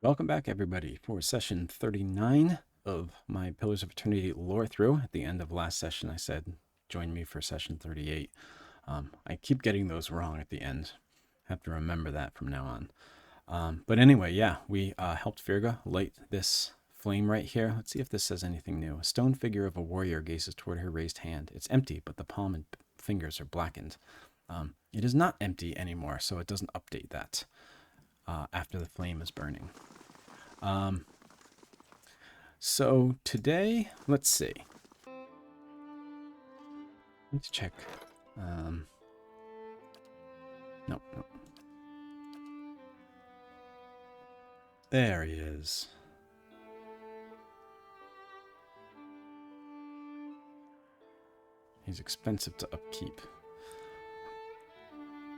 Welcome back, everybody, for session 39 of my Pillars of Eternity Lorethrough. At the end of last session, I said, join me for session 38. I keep getting those wrong at the end. I have to remember that from now on. But anyway, yeah, we helped Virga light this flame right here. Let's see if this says anything new. A stone figure of a warrior gazes toward her raised hand. It's empty, but the palm and fingers are blackened. It is not empty anymore, so it doesn't update that after the flame is burning. So today, let's see. Let's check. Nope. There he is. He's expensive to upkeep.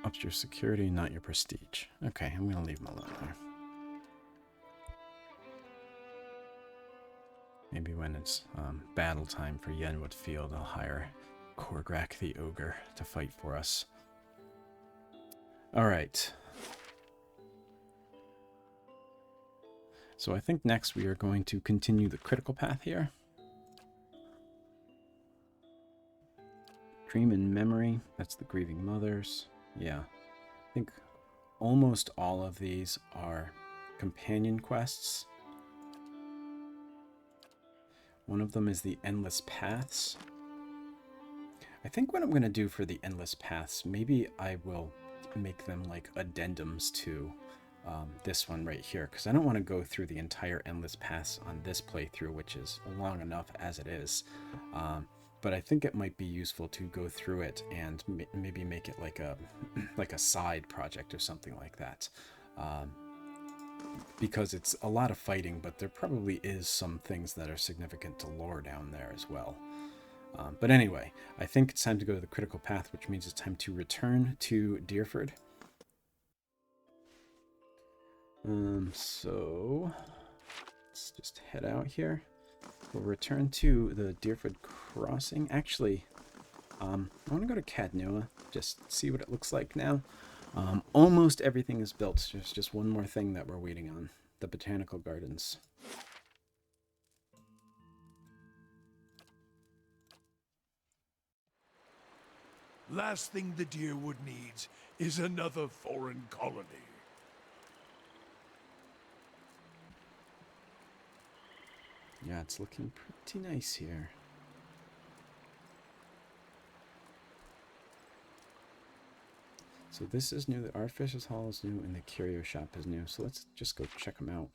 Ups your security, not your prestige. Okay, I'm going to leave him alone there. Maybe when it's battle time for Yenwood Field, I'll hire Korgrak the Ogre to fight for us. Alright. So I think next we are going to continue the critical path here. Dream in Memory, that's the Grieving Mothers. Yeah, I think almost all of these are companion quests. One of them is the Endless Paths. I think what I'm going to do for the Endless Paths, maybe I will make them like addendums to this one right here, because I don't want to go through the entire Endless Paths on this playthrough, which is long enough as it is. But I think it might be useful to go through it and maybe make it like a side project or something like that. Because it's a lot of fighting, but there probably is some things that are significant to lore down there as well. But anyway, I think it's time to go to the critical path, which means it's time to return to Deerford. So let's just head out here. We'll return to the Deerford Crossing. Actually, I want to go to Cadnua, just see what it looks like now. Almost everything is built. There's just one more thing that we're waiting on. The Botanical Gardens. Last thing the Deerwood needs is another foreign colony. Yeah, it's looking pretty nice here. So this is new, the Artificer's Hall is new, and the Curio Shop is new. So let's just go check them out.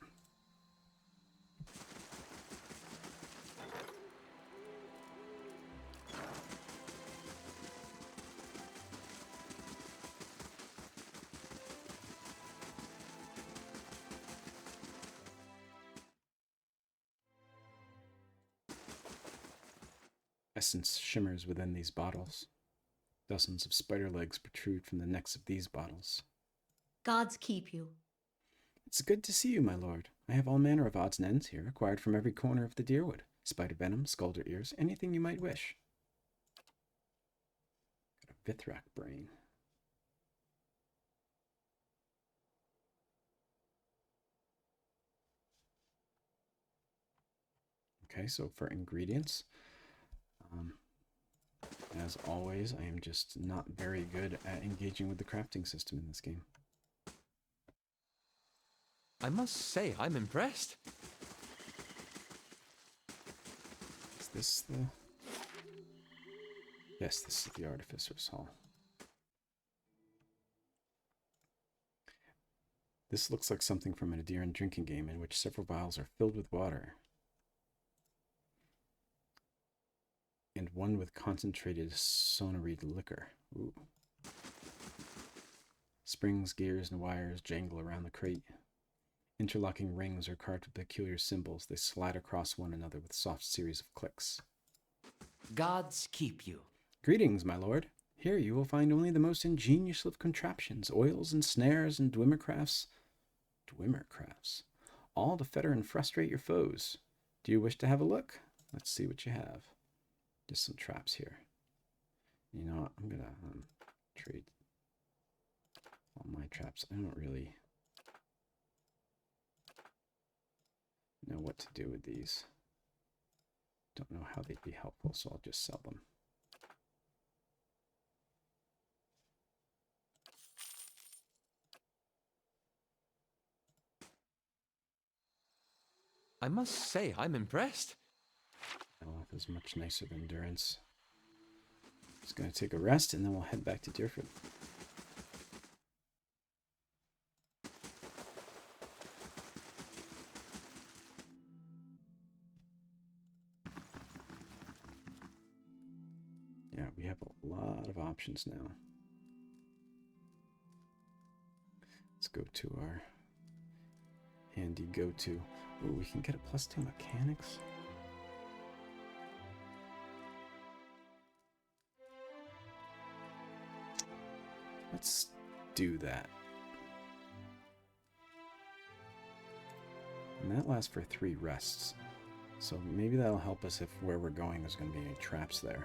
Essence shimmers within these bottles. Dozens of spider legs protrude from the necks of these bottles. Gods keep you. It's good to see you, my lord. I have all manner of odds and ends here, acquired from every corner of the Deerwood. Spider venom, skulder ears, anything you might wish. Got a Vithrak brain. Okay, so for ingredients, as always, I am just not very good at engaging with the crafting system in this game. I must say, I'm impressed. Is this the... Yes, this is the Artificer's Hall. This looks like something from an Eder drinking game in which several vials are filled with water. And one with concentrated sonoride liquor. Ooh. Springs, gears, and wires jangle around the crate. Interlocking rings are carved with peculiar symbols. They slide across one another with soft series of clicks. Gods keep you. Greetings, my lord. Here you will find only the most ingenious of contraptions, oils and snares and dwimmercrafts. Dwimmercrafts. All to fetter and frustrate your foes. Do you wish to have a look? Let's see what you have. Just some traps here. You know what? I'm going to trade all my traps. I don't really know what to do with these. Don't know how they'd be helpful, so I'll just sell them. I must say, I'm impressed. Health is much nicer than endurance. Just going to take a rest, and then we'll head back to Deerfield. Yeah, we have a lot of options now. Let's go to our handy go-to. Oh, we can get a +2 mechanics. Let's do that. And that lasts for 3 rests. So maybe that'll help us if where we're going there's going to be any traps there.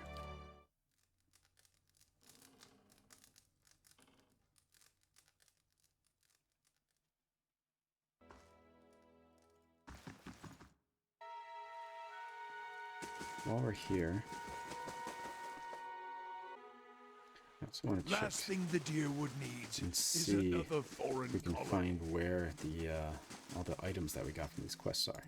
While we're here, I also want to check Last thing the Deerwood needs and is see another foreign if we can colony. find where the all the items that we got from these quests are.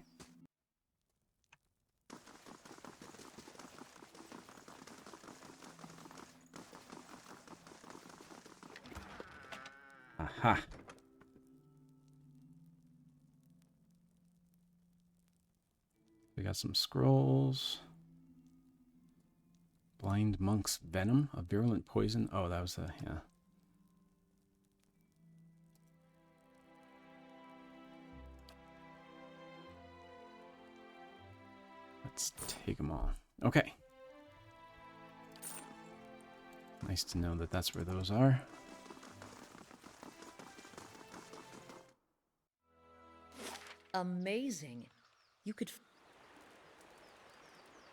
Aha! We got some scrolls. Blind monk's venom, a virulent poison. Oh, that was the, yeah. Let's take them all. Okay. Nice to know that that's where those are. Amazing. You could...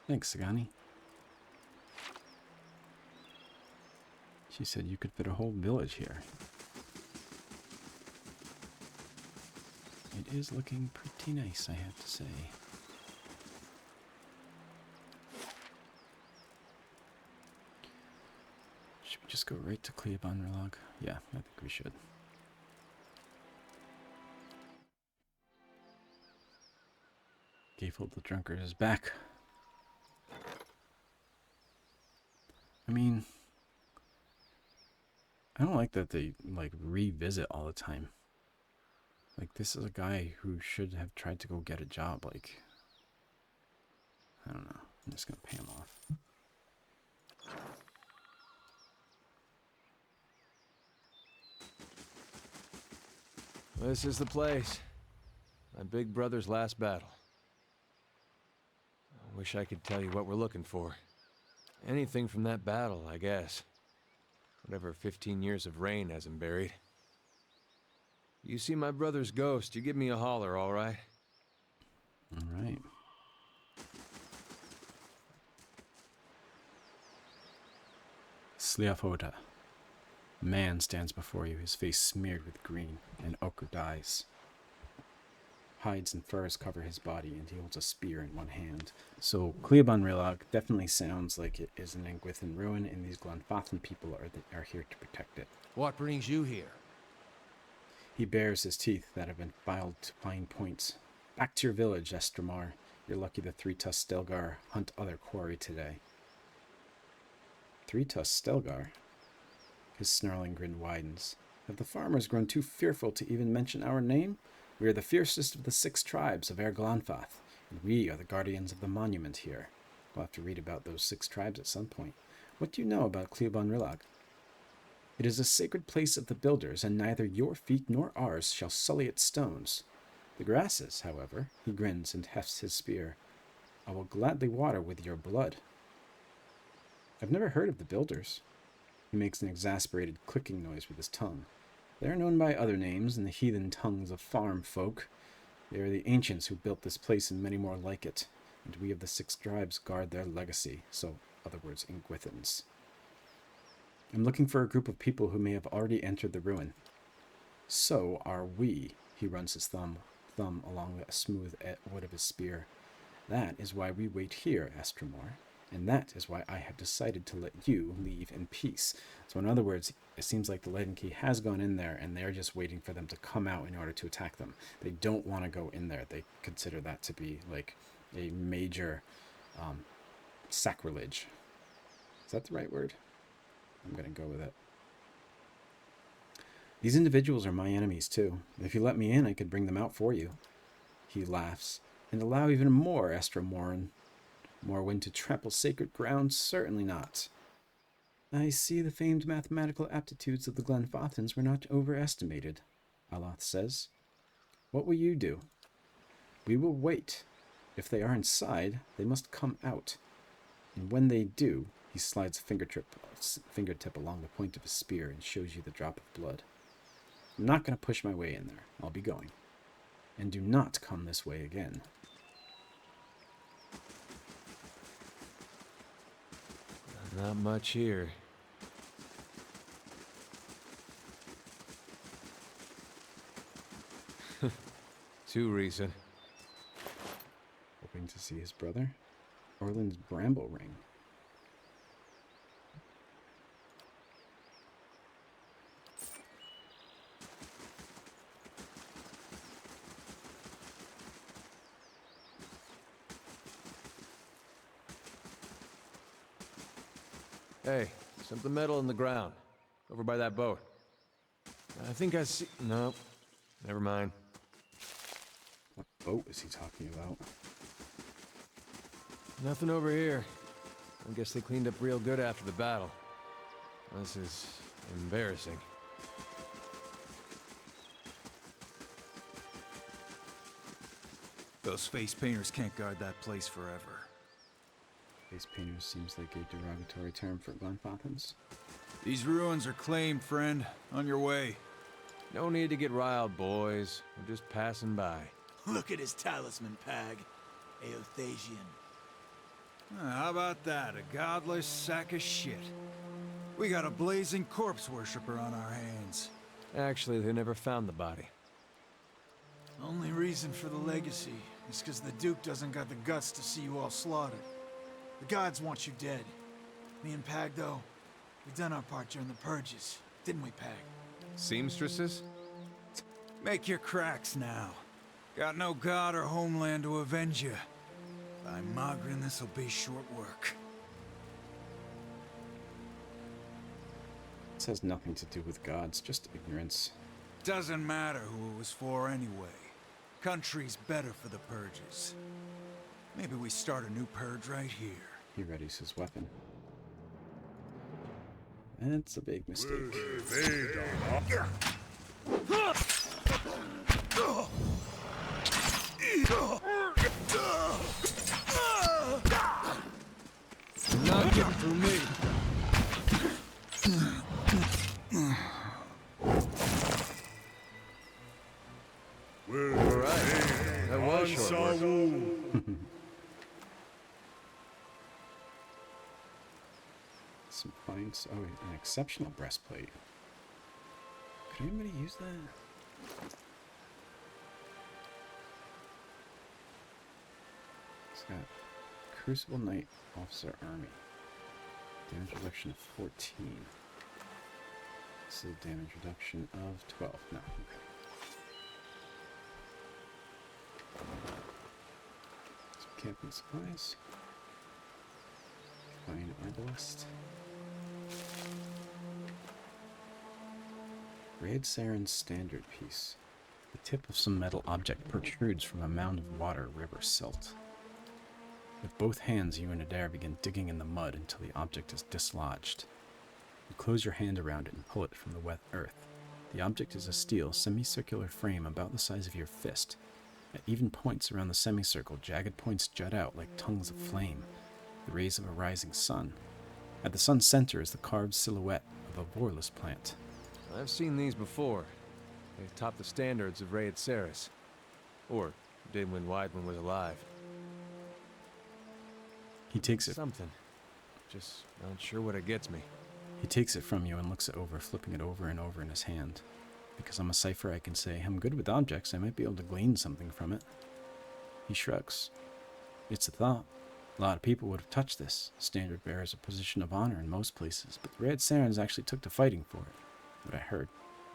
Thanks, Sagani. She said you could fit a whole village here. It is looking pretty nice, I have to say. Should we just go right to Clîaban Rilag? Yeah, I think we should. Gaeful the Drunkard is back. I mean, I don't like that they, like, revisit all the time. Like, this is a guy who should have tried to go get a job, like... I don't know. I'm just gonna pay him off. This is the place. My big brother's last battle. I wish I could tell you what we're looking for. Anything from that battle, I guess. Whatever 15 years of reign has him buried. You see my brother's ghost, you give me a holler, all right? All right. Sliafota. A man stands before you, his face smeared with green and ochre dyes. Hides and furs cover his body, and he holds a spear in one hand. So Clîaban Rilag definitely sounds like it is an Engwithan ruin, and these Glanfathan people are here to protect it. What brings you here? He bares his teeth that have been filed to fine points. Back to your village, Estramar. You're lucky the three-tusked Stelgar hunt other quarry today. Three-tusked Stelgar? His snarling grin widens. Have the farmers grown too fearful to even mention our name? We are the fiercest of the 6 tribes of Glanfath, and we are the guardians of the monument here. We'll have to read about those 6 tribes at some point. What do you know about Clîaban Rilag? It is a sacred place of the builders, and neither your feet nor ours shall sully its stones. The grasses, however, he grins and hefts his spear. I will gladly water with your blood. I've never heard of the builders. He makes an exasperated clicking noise with his tongue. They are known by other names in the heathen tongues of farm folk. They are the ancients who built this place and many more like it, and we of the 6 tribes guard their legacy, so, other words, Engwithans. I'm looking for a group of people who may have already entered the ruin. So are we, he runs his thumb thumb along the smooth wood of his spear. "That is why we wait here, Estremor, and that is why I have decided to let you leave in peace." So in other words, it seems like the Legend Key has gone in there, and they're just waiting for them to come out in order to attack them. They don't want to go in there. They consider that to be like a major sacrilege. Is that the right word? I'm going to go with it. "These individuals are my enemies too. If you let me in, I could bring them out for you." He laughs. "And allow even more, Estra Morwen, to trample sacred ground? Certainly not." "I see the famed mathematical aptitudes of the Glenfathans were not overestimated," Aloth says. "What will you do?" "We will wait. If they are inside, they must come out. And when they do," he slides a fingertip along the point of his spear and shows you the drop of blood. "I'm not going to push my way in there. I'll be going. And do not come this way again." Not much here. Too recent. Hoping to see his brother? Orland's bramble ring. Hey, something metal in the ground. Over by that boat. I think I see... No. Never mind. What boat is he talking about? Nothing over here. I guess they cleaned up real good after the battle. This is embarrassing. Those face painters can't guard that place forever. Face painters seems like a derogatory term for Glenfathans. These ruins are claimed, friend. On your way. No need to get riled, boys. We're just passing by. Look at his talisman, Pag. Eothasian. How about that? A godless sack of shit. We got a blazing corpse worshiper on our hands. Actually, they never found the body. Only reason for the legacy is because the Duke doesn't got the guts to see you all slaughtered. The gods want you dead. Me and Pag, though, we done our part during the purges, didn't we, Pag? Seamstresses? Make your cracks now. Got no god or homeland to avenge you. By Magrin, this'll be short work. This has nothing to do with gods, just ignorance. Doesn't matter who it was for anyway. Country's better for the purges. Maybe we start a new purge right here. He readies his weapon. That's a big mistake. Not getting through me. Alright, that was short work. Some points. Oh, an exceptional breastplate. Could anybody use that? It's got Crucible Knight Officer Army. Damage reduction of 14. This is a damage reduction of 12. No, okay. Some camping supplies. Fine Arbalist. Red Saren's standard piece. The tip of some metal object protrudes from a mound of water, river silt. With both hands, you and Eder begin digging in the mud until the object is dislodged. You close your hand around it and pull it from the wet earth. The object is a steel, semicircular frame about the size of your fist. At even points around the semicircle, jagged points jut out like tongues of flame, the rays of a rising sun. At the sun's center is the carved silhouette of a vorlus plant. I've seen these before. They top the standards of Raid Saris. Or did when Weidman was alive. He takes it. Something. Just not sure what it gets me. He takes it from you and looks it over, flipping it over and over in his hand. Because I'm a cipher, I can say, I'm good with objects, I might be able to glean something from it. He shrugs. It's a thought. A lot of people would have touched this. Standard bears a position of honor in most places, but the Red Sarens actually took to fighting for it. What I heard.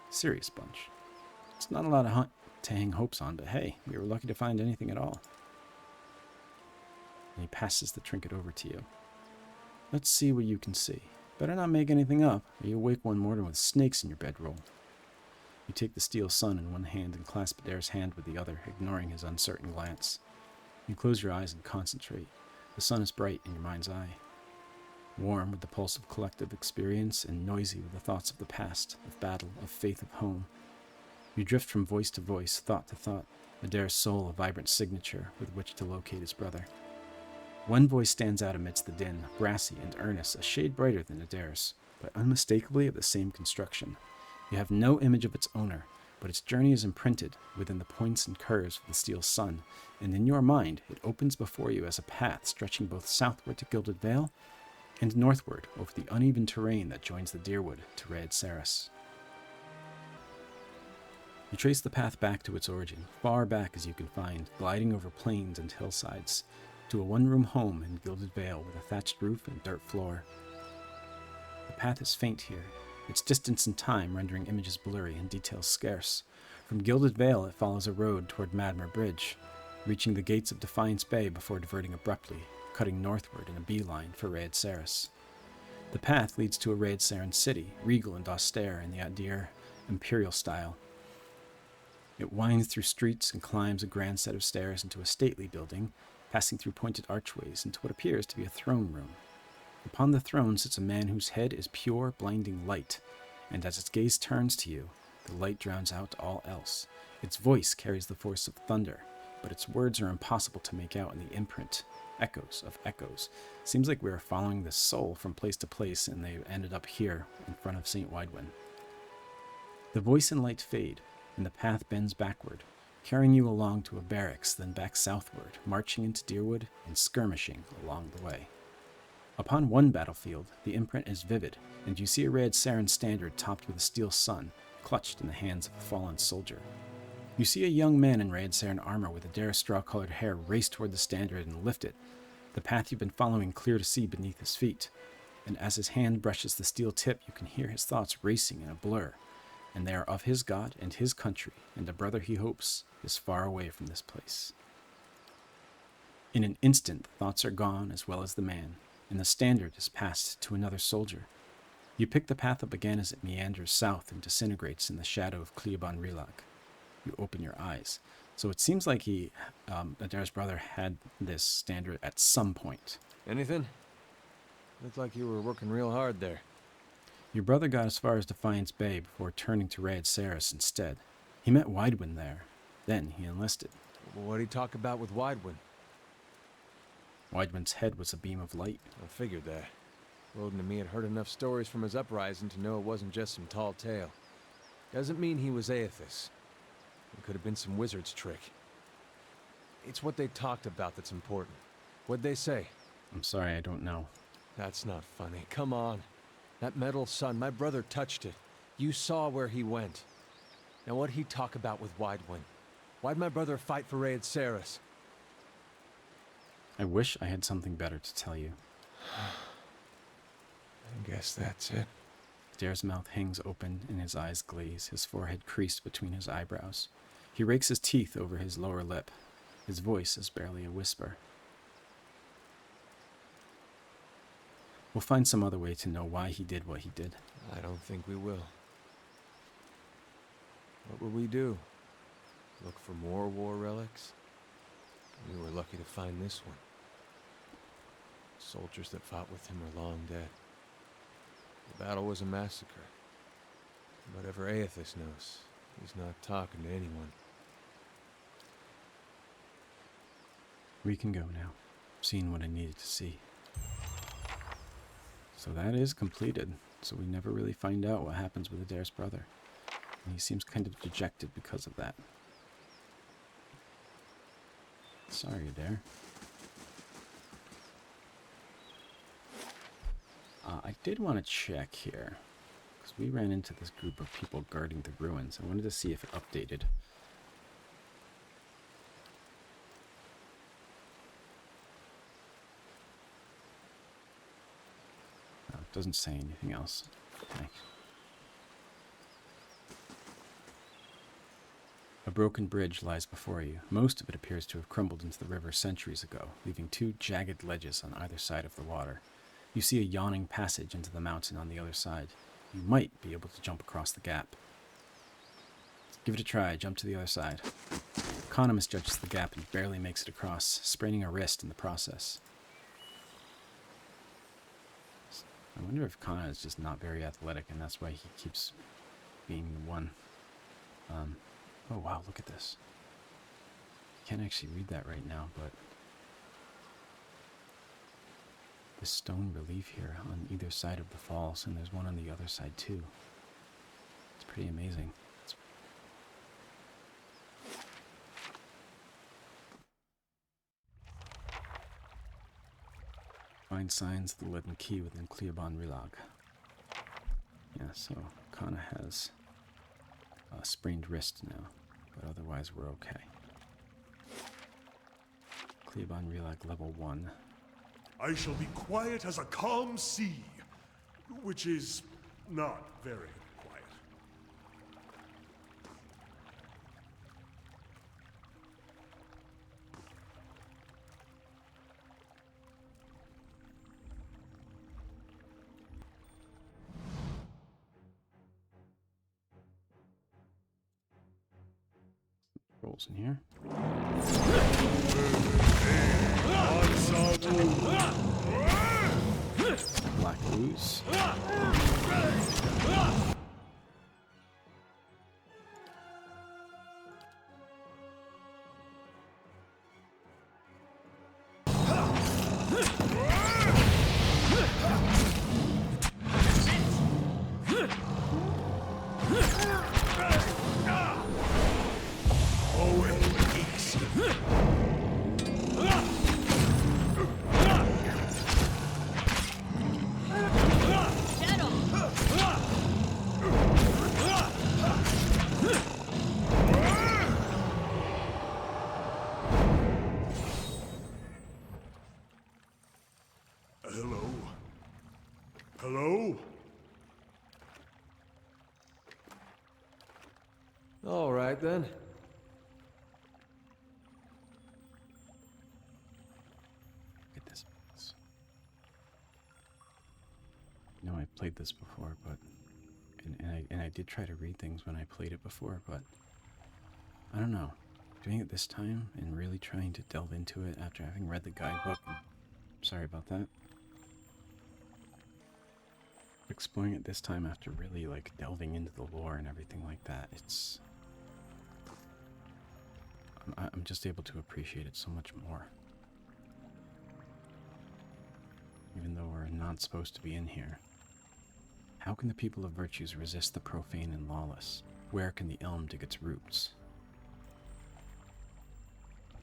Serious bunch. It's not a lot of to hang hopes on, but hey, we were lucky to find anything at all. And he passes the trinket over to you. Let's see what you can see. Better not make anything up, or you'll wake one morning with snakes in your bedroll. You take the steel sun in one hand and clasp Eder's hand with the other, ignoring his uncertain glance. You close your eyes and concentrate. The sun is bright in your mind's eye. Warm with the pulse of collective experience and noisy with the thoughts of the past, of battle, of faith, of home. You drift from voice to voice, thought to thought, Eder's soul a vibrant signature with which to locate his brother. One voice stands out amidst the din, brassy and earnest, a shade brighter than Eder's, but unmistakably of the same construction. You have no image of its owner, but its journey is imprinted within the points and curves of the steel sun, and in your mind it opens before you as a path stretching both southward to Gilded Vale and northward over the uneven terrain that joins the Deerwood to Red Saris. You trace the path back to its origin, far back as you can find, gliding over plains and hillsides, to a one-room home in Gilded Vale with a thatched roof and dirt floor. The path is faint here, its distance and time rendering images blurry and details scarce. From Gilded Vale it follows a road toward Madmer Bridge, reaching the gates of Defiance Bay before diverting abruptly, cutting northward in a beeline for Red Saris. The path leads to a Red Saren city, regal and austere in the Eder imperial style. It winds through streets and climbs a grand set of stairs into a stately building, passing through pointed archways into what appears to be a throne room. Upon the throne sits a man whose head is pure, blinding light, and as its gaze turns to you, the light drowns out all else. Its voice carries the force of thunder, but its words are impossible to make out in the imprint. Echoes of echoes. Seems like we are following this soul from place to place, and they ended up here in front of St. Weidwin. The voice and light fade, and the path bends backward, carrying you along to a barracks, then back southward, marching into Deerwood and skirmishing along the way. Upon one battlefield, the imprint is vivid, and you see a red Saren standard topped with a steel sun, clutched in the hands of a fallen soldier. You see a young man in red Saren armor with Eder straw-colored hair race toward the standard and lift it, the path you've been following clear to see beneath his feet. And as his hand brushes the steel tip, you can hear his thoughts racing in a blur, and they are of his God and his country, and a brother he hopes is far away from this place. In an instant, the thoughts are gone as well as the man, and the standard is passed to another soldier. You pick the path up again as it meanders south and disintegrates in the shadow of Clîaban Rilag. You open your eyes. So it seems like Eder's brother had this standard at some point. Anything? Looked like you were working real hard there. Your brother got as far as Defiance Bay before turning to Red Saris instead. He met Weidwin there. Then he enlisted. What'd he talk about with Weidwin? Weidwin's head was a beam of light. I figured that. Woden and me had heard enough stories from his uprising to know it wasn't just some tall tale. Doesn't mean he was Aethys. It could have been some wizard's trick. It's what they talked about that's important. What'd they say? I'm sorry, I don't know. That's not funny. Come on. That metal sun, my brother touched it. You saw where he went. Now what'd he talk about with Weidwin? Why'd my brother fight for Red Saris? I wish I had something better to tell you. I guess that's it. Eder's mouth hangs open and his eyes glaze, his forehead creased between his eyebrows. He rakes his teeth over his lower lip. His voice is barely a whisper. We'll find some other way to know why he did what he did. I don't think we will. What will we do? Look for more war relics? We were lucky to find this one. Soldiers that fought with him are long dead. The battle was a massacre. Whatever Aethys knows, he's not talking to anyone. We can go now. I've seen what I needed to see. So that is completed. So we never really find out what happens with Eder's brother. And he seems kind of dejected because of that. Sorry, Eder. I did want to check here, because So we ran into this group of people guarding the ruins. I wanted to see if it updated. Oh, it doesn't say anything else. Okay. A broken bridge lies before you. Most of it appears to have crumbled into the river centuries ago, leaving two jagged ledges on either side of the water. You see a yawning passage into the mountain on the other side. You might be able to jump across the gap. Give it a try. Jump to the other side. Kana misjudges the gap and barely makes it across, spraining a wrist in the process. I wonder if Kana is just not very athletic, and that's why he keeps being the one. Oh wow, look at this. Can't actually read that right now, but this stone relief here on either side of the falls, and there's one on the other side too. It's pretty amazing. Find signs of the leaden key within Clîaban Rilag. Yeah, so Kana has a sprained wrist now, but otherwise we're okay. Clîaban Rilag level 1. I shall be quiet as a calm sea, which is not very quiet. Rolls in here. Black ooze. Hello? All right, then. Look at this. I know I played this before, but and I did try to read things when I played it before, but I don't know. Doing it this time and really trying to delve into it after having read the guidebook. Sorry about that. Exploring it this time after really like delving into the lore and everything like that, I'm just able to appreciate it so much more. Even though we're not supposed to be in here. How can the people of virtues resist the profane and lawless? Where can the elm dig its roots?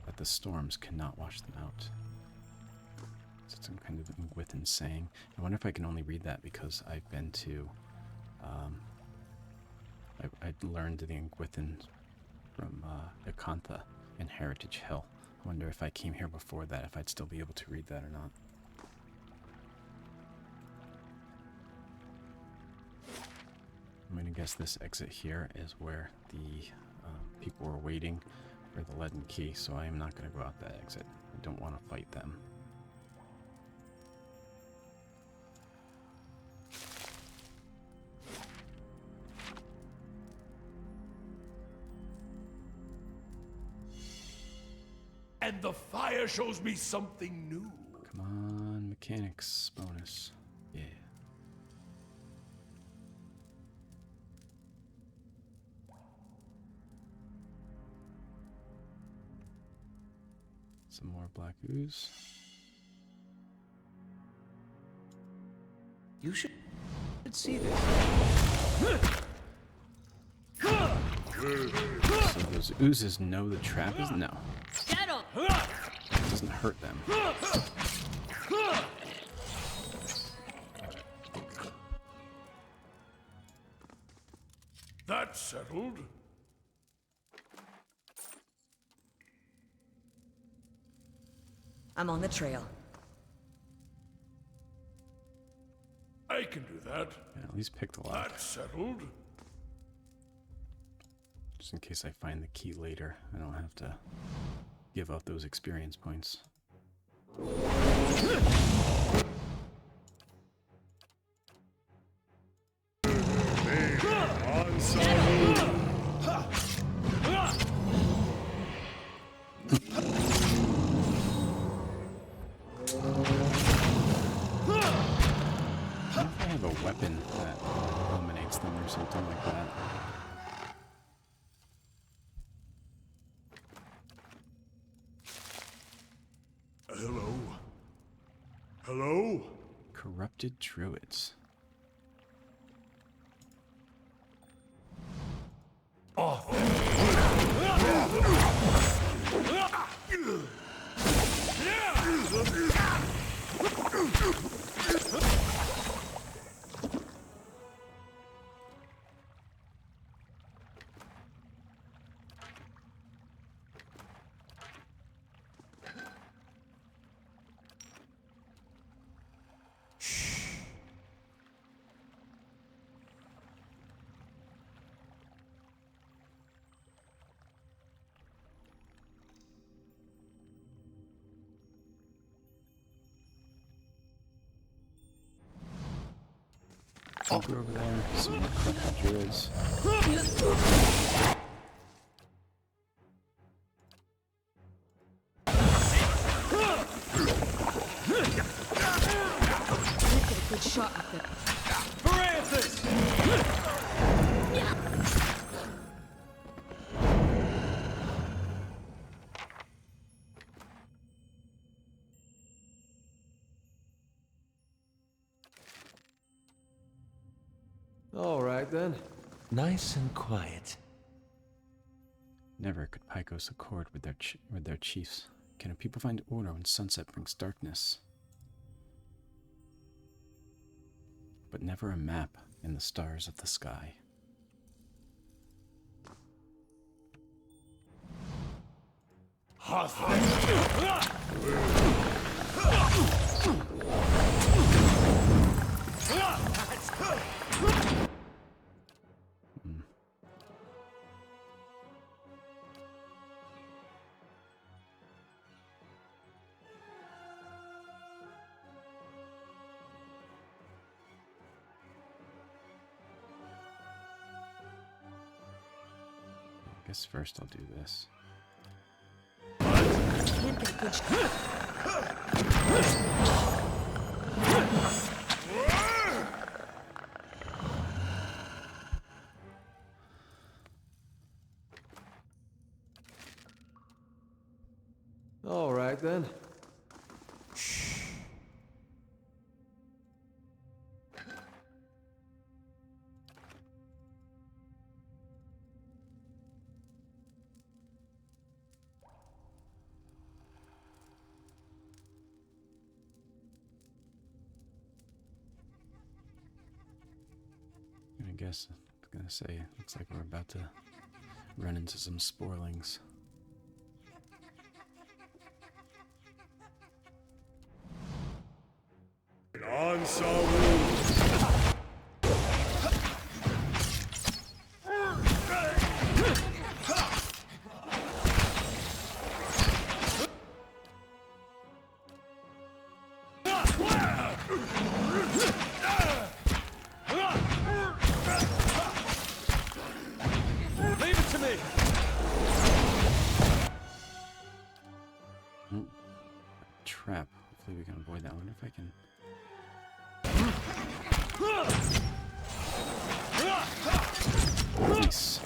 But the storms cannot wash them out. Is it some kind of Ngwithan saying? I wonder if I can only read that because I've been to... I learned the Ngwithan from Acantha in Heritage Hill. I wonder if I came here before that, if I'd still be able to read that or not. I'm going to guess this exit here is where the people were waiting for the leaden key, so I am not going to go out that exit. I don't want to fight them. And the fire shows me something new. Come on, mechanics bonus. Yeah. Some more black ooze. You should see this. So those oozes know the trap is no. Get him! It doesn't hurt them. That's settled. I'm on the trail. I can do that. Yeah, at least pick the lock. That's settled. Just in case I find the key later, I don't have to give up those experience points. I wonder if I have a weapon that eliminates them or something like that. Hello? Hello? Corrupted druids. Over there, some more corrupted druids. Get a good shot at them. All right, then. Nice and quiet. Never could Picos accord with their chiefs. Can a people find order when sunset brings darkness? But never a map in the stars of the sky. I guess first I'll do this. Can't get a good shot. All right, then. I guess I was gonna say, it looks like we're about to run into some sporlings. On Saul. Leave it to me! Trap. Hopefully we can avoid that. I wonder if I can. Nice.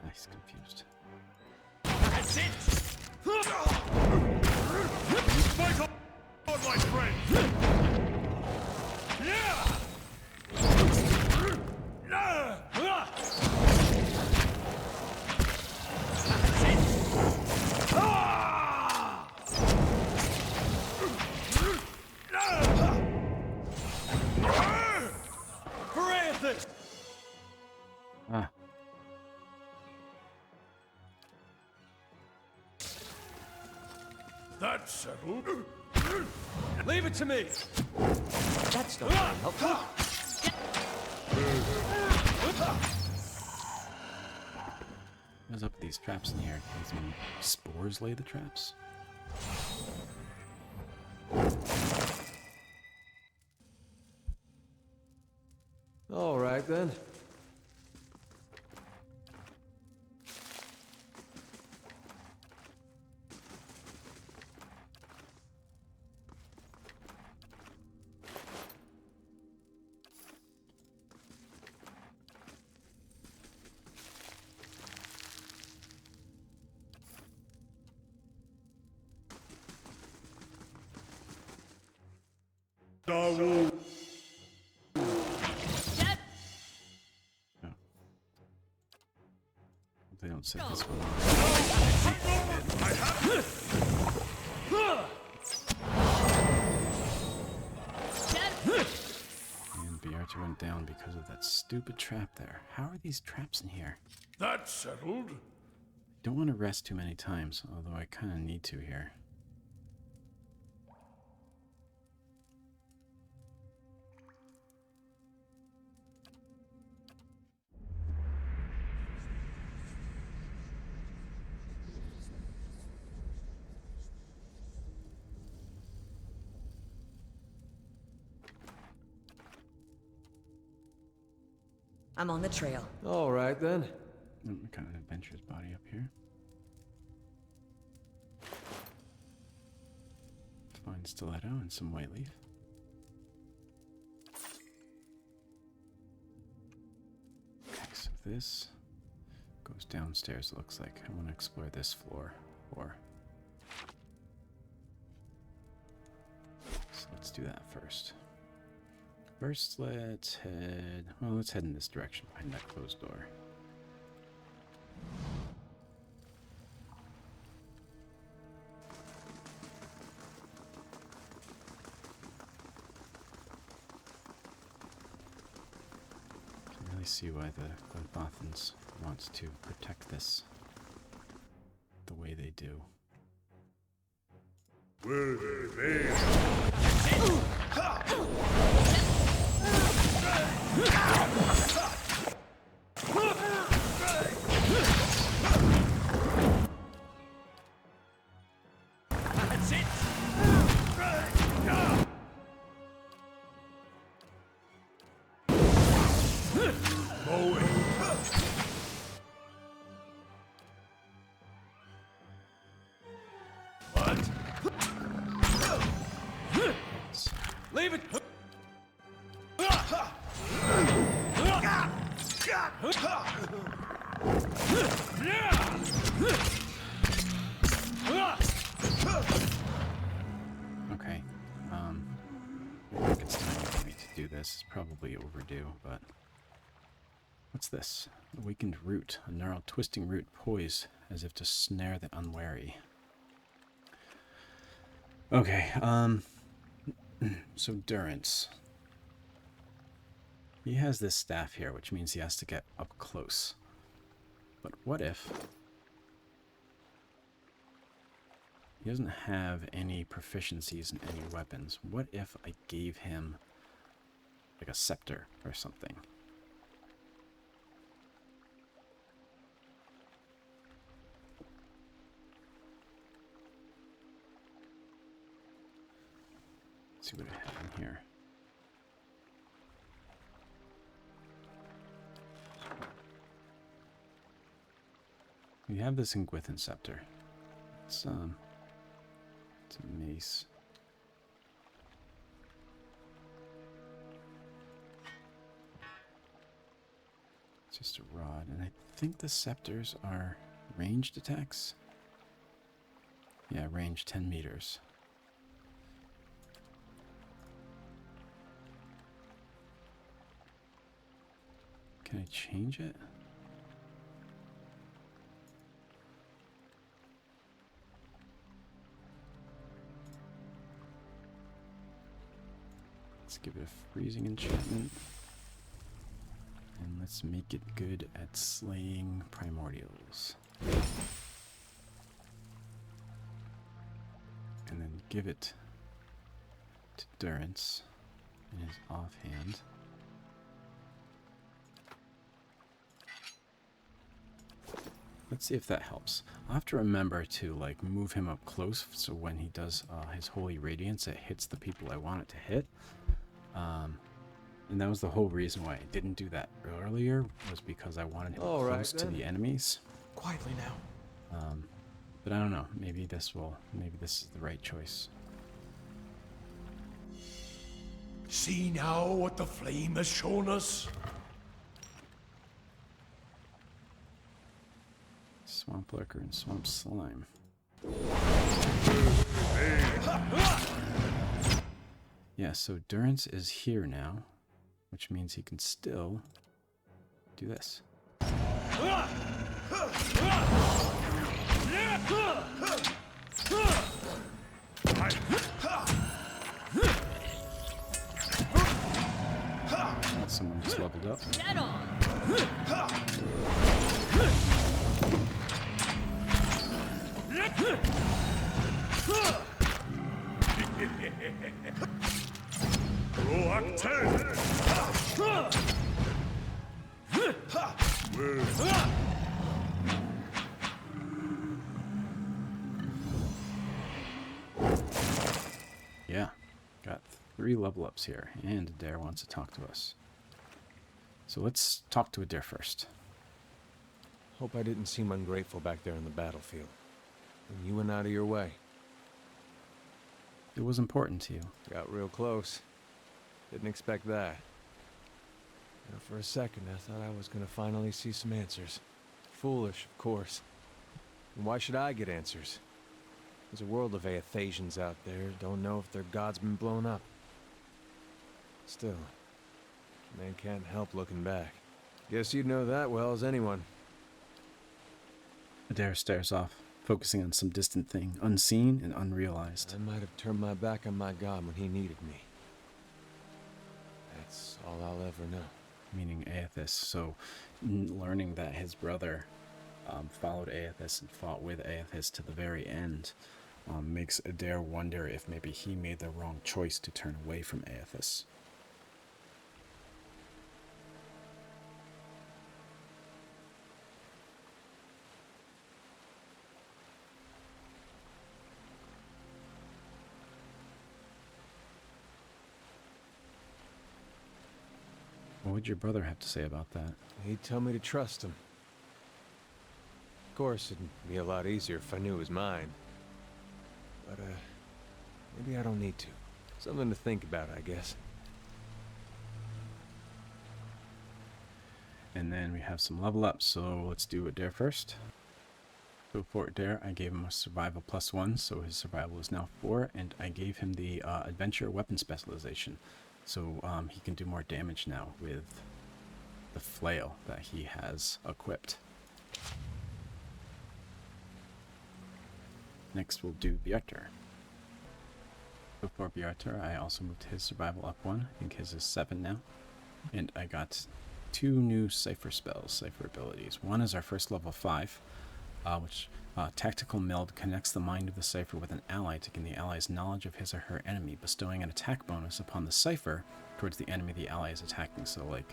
Nice, confused. That's it! Fight on, my friend! That's settled. Leave it to me! That's not very helpful. What's up with these traps in here? Can some spores lay the traps? All right, then. Dawu. They don't set this one on. And Biarta went down because of that stupid trap there. How are these traps in here? That's settled. Don't want to rest too many times, although I kind of need to here. I'm on the trail. All right, then. Kind of an adventurous body up here. Fine stiletto and some white leaf. Okay, so this goes downstairs, it looks like. I want to explore this floor. So let's do that first. First, let's head in this direction behind that closed door. Can't really see why the Glenbothans wants to protect this the way they do. That's it! Leave it! Okay, I think it's time for me to do this. It's probably overdue, but... What's this? Awakened root. A gnarled, twisting root poised as if to snare the unwary. Okay, so Durance. He has this staff here, which means he has to get up close. But what if he doesn't have any proficiencies in any weapons? What if I gave him like a scepter or something? Let's see what I have in here. We have this Ingwithan scepter. It's a mace. It's just a rod, and I think the scepters are ranged attacks. Yeah, range 10 meters. Can I change it? Let's give it a freezing enchantment. And let's make it good at slaying primordials. And give it to Durance in his offhand. Let's see if that helps. I'll have to remember to like move him up close so when he does his Holy Radiance, it hits the people I want it to hit. And that was the whole reason why I didn't do that earlier, was because I wanted him close to the enemies. Quietly now. But I don't know. Maybe this is the right choice. See now what the flame has shown us? Swamp Lurker and Swamp Slime. Yeah, so Durance is here now, which means he can still do this. Someone just leveled up. Get on! Roak 10! Yeah, got 3 level ups here, and Eder wants to talk to us. So let's talk to Eder first. Hope I didn't seem ungrateful back there in the battlefield. And you went out of your way. It was important to you. Got real close. Didn't expect that. You know, for a second, I thought I was gonna finally see some answers. Foolish, of course. And why should I get answers? There's a world of Aethasians out there, don't know if their god's been blown up. Still, man can't help looking back. Guess you'd know that well as anyone. Eder stares off, focusing on some distant thing, unseen and unrealized. I might have turned my back on my god when he needed me. That's all I'll ever know. Meaning Aethys. So, learning that his brother followed Aethys and fought with Aethys to the very end makes Eder wonder if maybe he made the wrong choice to turn away from Aethys. What would your brother have to say about that? He'd tell me to trust him. Of course, it'd be a lot easier if I knew it was mine. But, maybe I don't need to. Something to think about, I guess. And then we have some level ups, so let's do Eder first. So for Eder, I gave him a survival +1, so his survival is now 4, and I gave him the adventure weapon specialization. So he can do more damage now with the flail that he has equipped. Next we'll do Bjartar. So for Bjartar, I also moved his survival up 1. I think his is 7 now. And I got 2 new cipher spells, cipher abilities. One is our first level 5, which tactical meld connects the mind of the cipher with an ally to gain the ally's knowledge of his or her enemy, bestowing an attack bonus upon the cipher towards the enemy the ally is attacking. So like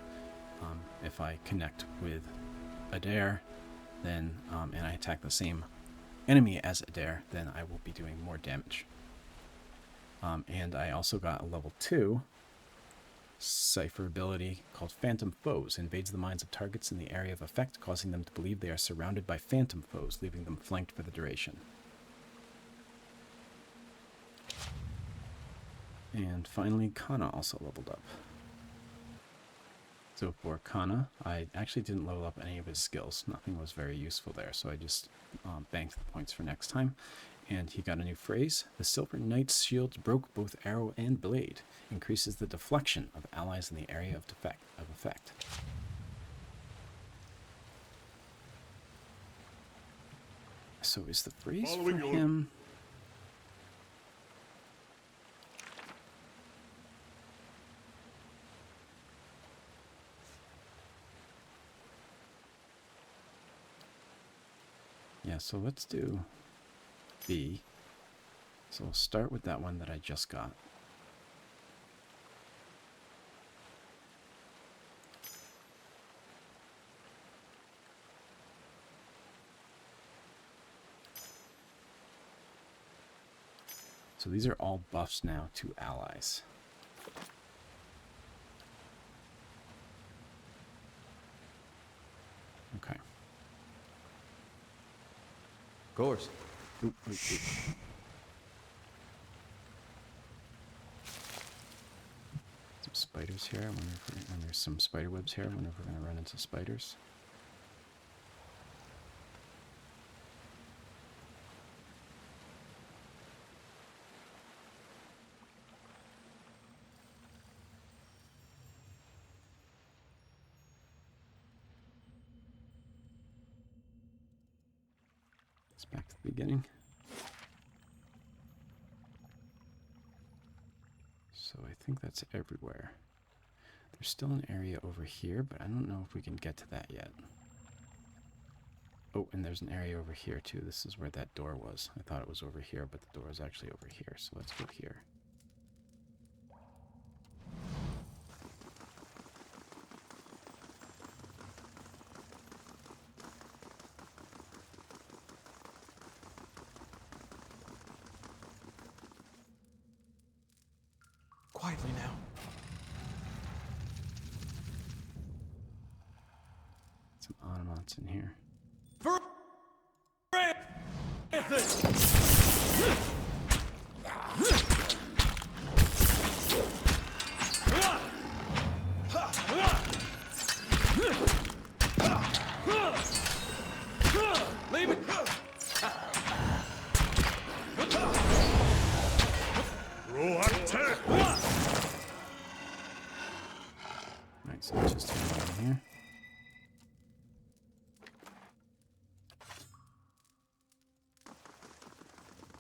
if I connect with Eder, then and I attack the same enemy as Eder, then I will be doing more damage. And I also got a level 2 cipher ability called Phantom Foes. Invades the minds of targets in the area of effect, causing them to believe they are surrounded by phantom foes, leaving them flanked for the duration. And finally, Kana also leveled up. So for Kana, I actually didn't level up any of his skills. Nothing was very useful there, so I just banked the points for next time. And he got a new phrase. The Silver Knight's shields broke both arrow and blade. Increases the deflection of allies in the area of effect. So is the phrase Following for your- him... Yeah, so let's do B. So we'll start with that one that I just got. So these are all buffs now to allies. Okay. Of course. Oop, oop, oop. Some spiders here. I wonder if and there's some spider webs here. I wonder if we're going to run into spiders. It's back to the beginning. So I think that's everywhere. There's still an area over here, but I don't know if we can get to that yet. Oh, and there's an area over here too. This is where that door was. I thought it was over here, but the door is actually over here. So let's go here. Quietly now. Some automats in here. Leave it! Roll attack! Right, so let's just go in here.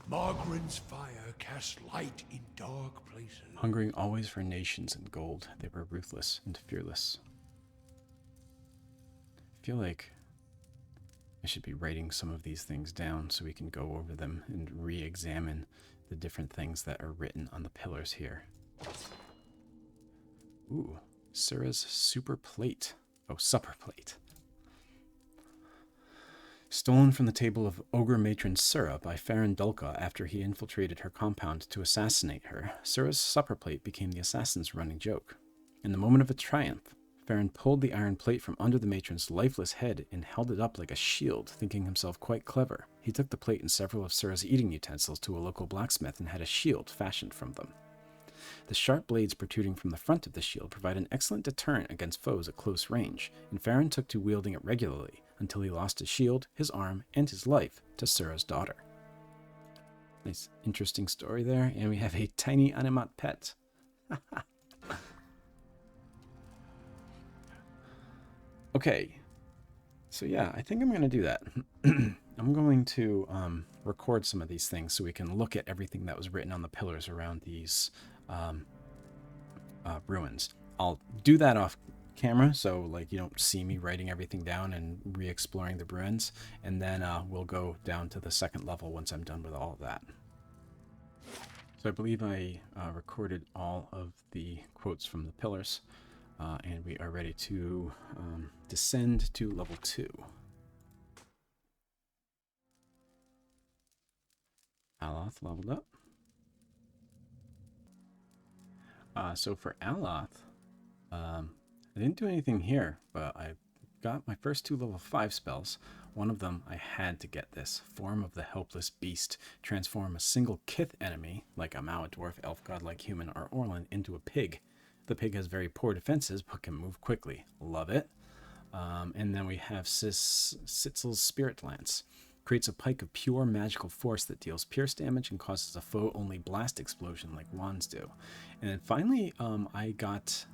Margaren's fire casts light in dark places. Hungering always for nations and gold, they were ruthless and fearless. I feel like I should be writing some of these things down so we can go over them and re-examine the different things that are written on the pillars here. Ooh, Sura's super plate. Oh, supper plate. Stolen from the table of Ogre Matron Sura by Farron Dulka after he infiltrated her compound to assassinate her, Sura's supper plate became the assassin's running joke. In the moment of a triumph, Farron pulled the iron plate from under the matron's lifeless head and held it up like a shield, thinking himself quite clever. He took the plate and several of Sura's eating utensils to a local blacksmith and had a shield fashioned from them. The sharp blades protruding from the front of the shield provide an excellent deterrent against foes at close range, and Farron took to wielding it regularly until he lost his shield, his arm, and his life to Sura's daughter. Nice, interesting story there, and we have a tiny animat pet. Okay, so yeah, I think I'm going to do that. I'm going to record some of these things so we can look at everything that was written on the pillars around these ruins. I'll do that off camera, so like you don't see me writing everything down and re-exploring the ruins, and then we'll go down to the second level once I'm done with all of that. So I believe I recorded all of the quotes from the pillars, and we are ready to descend to level 2. Aloth leveled up. So for Aloth, I didn't do anything here, but I got my first 2 level 5 spells. One of them, I had to get this. Form of the Helpless Beast. Transform a single kith enemy, like a Mao, a dwarf, elf, godlike human, or Orlan, into a pig. The pig has very poor defenses, but can move quickly. Love it. And then we have Sitzel's Spirit Lance. Creates a pike of pure magical force that deals pierce damage and causes a foe-only blast explosion like wands do. And then finally, I got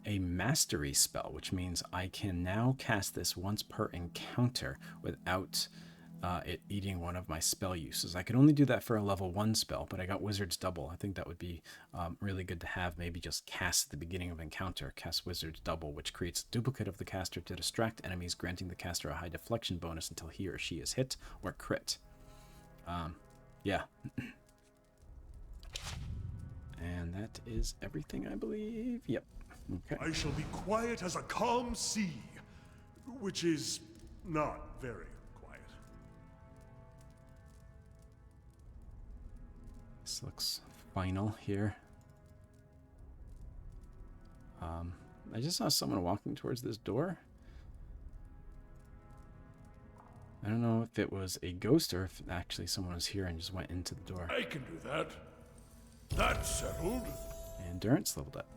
a mastery spell, which means I can now cast this once per encounter without it eating one of my spell uses. I could only do that for a level 1 spell, but I got Wizard's Double. I think that would be really good to have. Maybe just cast at the beginning of encounter, cast Wizard's Double, which creates a duplicate of the caster to distract enemies, granting the caster a high deflection bonus until he or she is hit or crit. Yeah, And that is everything, I believe. Yep. Okay. I shall be quiet as a calm sea, which is not very quiet. This looks final here. I just saw someone walking towards this door. I don't know if it was a ghost or if actually someone was here and just went into the door. I can do that. That's settled. And Durance leveled up.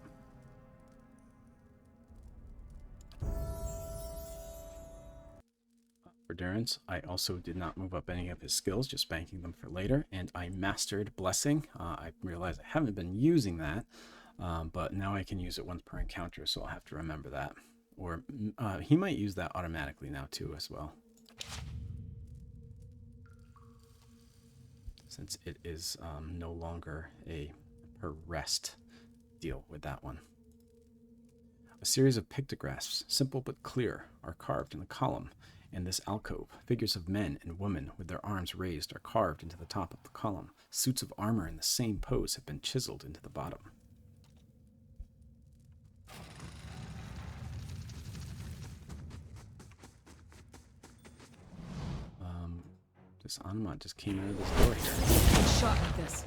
For Durance, I also did not move up any of his skills, just banking them for later. And I mastered Blessing. I realized I haven't been using that, but now I can use it once per encounter, so I'll have to remember that. Or he might use that automatically now too as well, since it is no longer a per rest deal with that one. A series of pictographs, simple but clear, are carved in the column. In this alcove, figures of men and women with their arms raised are carved into the top of the column. Suits of armor in the same pose have been chiseled into the bottom. This Anima just came out of this door here. Shot like this.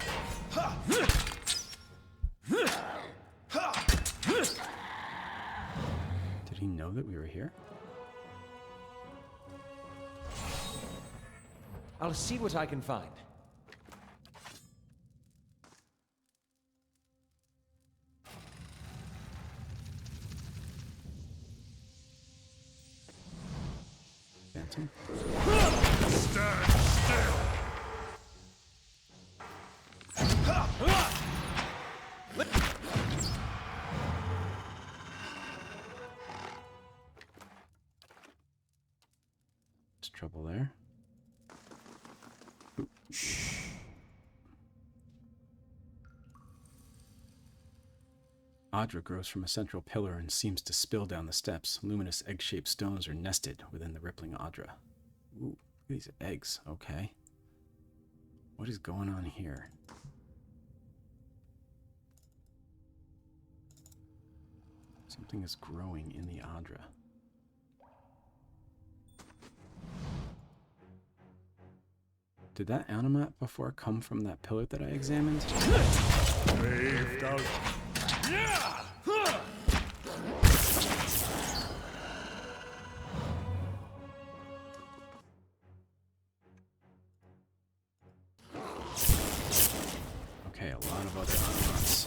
Did he know that we were here? I'll see what I can find. Phantom? Stand still. There's trouble there. Ooh. Audra grows from a central pillar and seems to spill down the steps. Luminous egg-shaped stones are nested within the rippling Audra. Ooh, these eggs. Okay. What is going on here? Something is growing in the Audra. Did that animat before come from that pillar that I examined? Waved out. Yeah! Okay, a lot of other animats.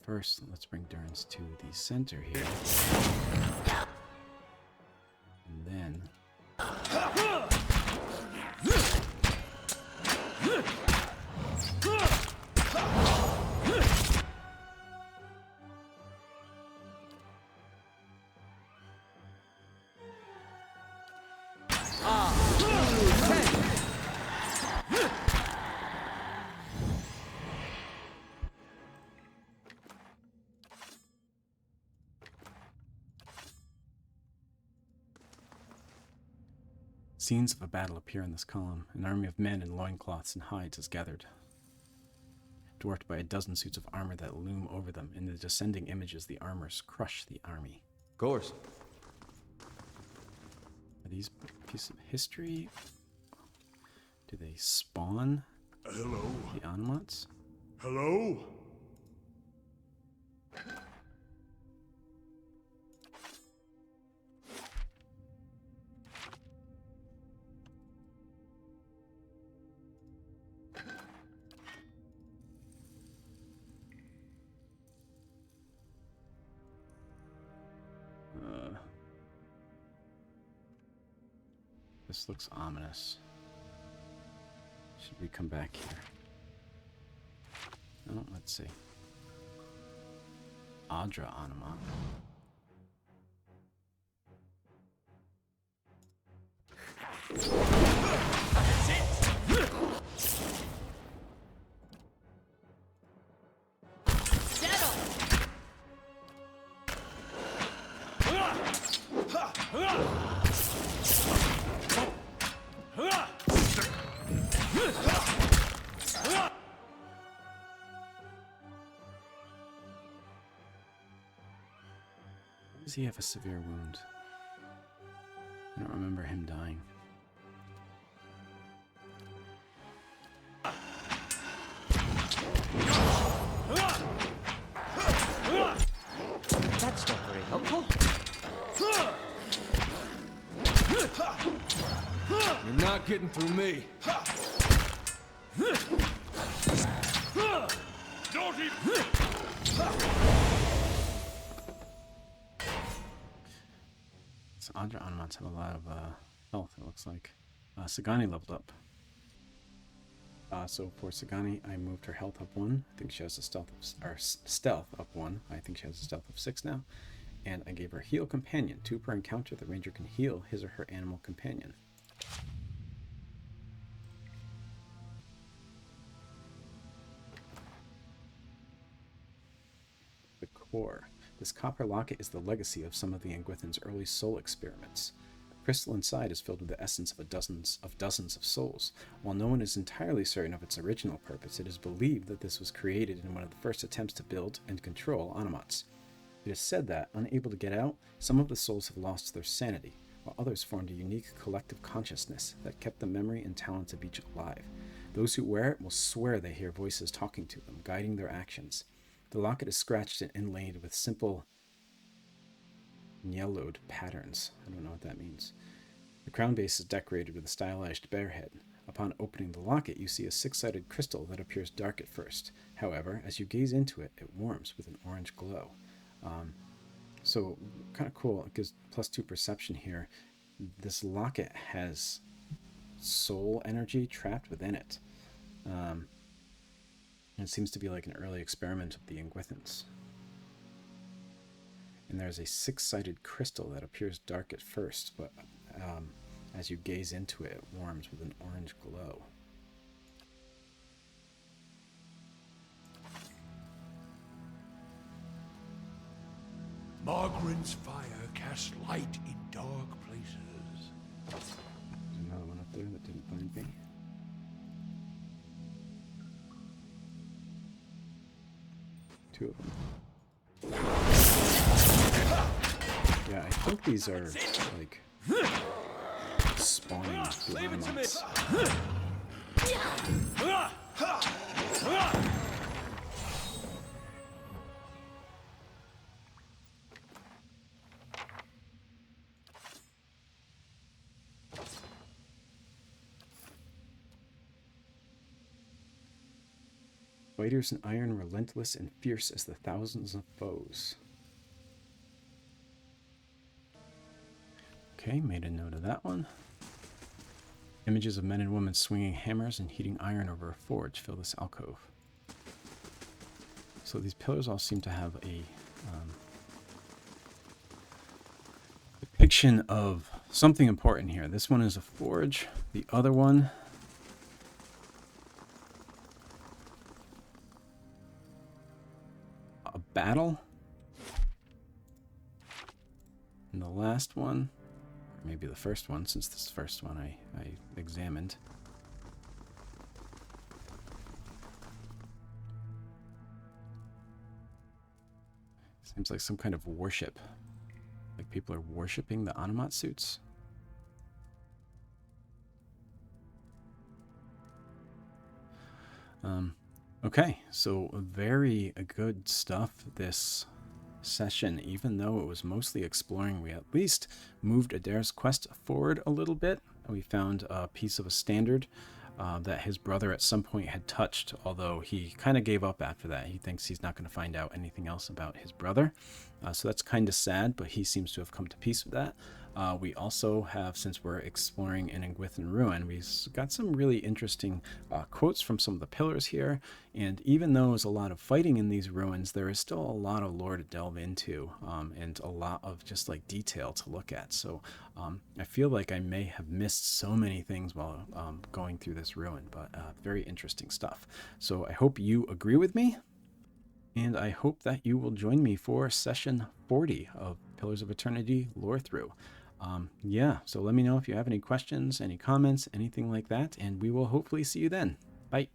First, let's bring Durance to the center here. And then... Scenes of a battle appear in this column. An army of men in loincloths and hides is gathered, dwarfed by a dozen suits of armor that loom over them. In the descending images, the armors crush the army. Of course. Are these pieces of history? Do they spawn Hello? the Animats? Hello? This looks ominous. Should we come back here? Oh, let's see. Audra Anima. Does he have a severe wound? I don't remember him dying. That's not very helpful. You're not getting through me. So Andra Onomats have a lot of health, it looks like. Sagani leveled up. So for Sagani, I moved her health up 1. I think she has a stealth up 1. I think she has a stealth of 6 now. And I gave her Heal Companion. 2 per encounter, the ranger can heal his or her animal companion. The core. This copper locket is the legacy of some of the Engwithan's early soul experiments. The crystal inside is filled with the essence of dozens of souls. While no one is entirely certain of its original purpose, it is believed that this was created in one of the first attempts to build and control Onomats. It is said that, unable to get out, some of the souls have lost their sanity, while others formed a unique collective consciousness that kept the memory and talents of each alive. Those who wear it will swear they hear voices talking to them, guiding their actions. The locket is scratched and inlaid with simple yellowed patterns. I don't know what that means. The crown base is decorated with a stylized bear head. Upon opening the locket, you see a 6-sided crystal that appears dark at first. However, as you gaze into it, it warms with an orange glow. So kind of cool. It gives +2 perception here. This locket has soul energy trapped within it. And it seems to be like an early experiment of the Engwithans. And there's a 6-sided crystal that appears dark at first, but as you gaze into it, it warms with an orange glow. Margrin's fire casts light in dark places. There's another one up there that didn't find me. Two of them. Yeah, I think these are like spawning Onomats. Fighters in iron, relentless and fierce as the thousands of foes. Okay, made a note of that one. Images of men and women swinging hammers and heating iron over a forge fill this alcove. So these pillars all seem to have a depiction of something important here. This one is a forge. The other one a battle. And the last one, or maybe the first one, since this first one I examined. Seems like some kind of worship. Like people are worshipping the Onomat suits. Okay, so very good stuff this session. Even though it was mostly exploring, we at least moved Eder's quest forward a little bit. We found a piece of a standard that his brother at some point had touched, although he kind of gave up after that. He thinks he's not going to find out anything else about his brother. So that's kind of sad, but he seems to have come to peace with that. We also have, since we're exploring an Engwithan ruin, we've got some really interesting quotes from some of the pillars here. And even though there's a lot of fighting in these ruins, there is still a lot of lore to delve into and a lot of just like detail to look at. So I feel like I may have missed so many things while going through this ruin, but very interesting stuff. So I hope you agree with me. And I hope that you will join me for session 40 of Pillars of Eternity Lorethrough. Yeah, so let me know if you have any questions, any comments, anything like that, and we will hopefully see you then. Bye.